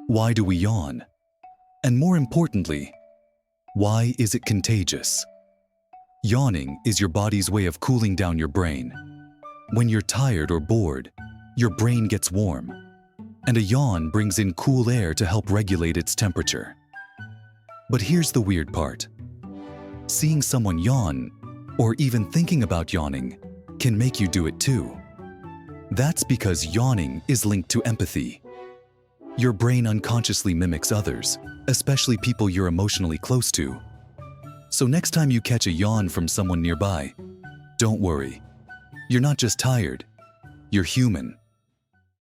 Why do we yawn? And more importantly, why is it contagious? Yawning is your body's way of cooling down your brain. When you're tired or bored, your brain gets warm, and a yawn brings in cool air to help regulate its temperature. But here's the weird part. Seeing someone yawn, or even thinking about yawning, can make you do it too. That's because yawning is linked to empathy. Your brain unconsciously mimics others, especially people you're emotionally close to. So next time you catch a yawn from someone nearby, don't worry. You're not just tired, you're human.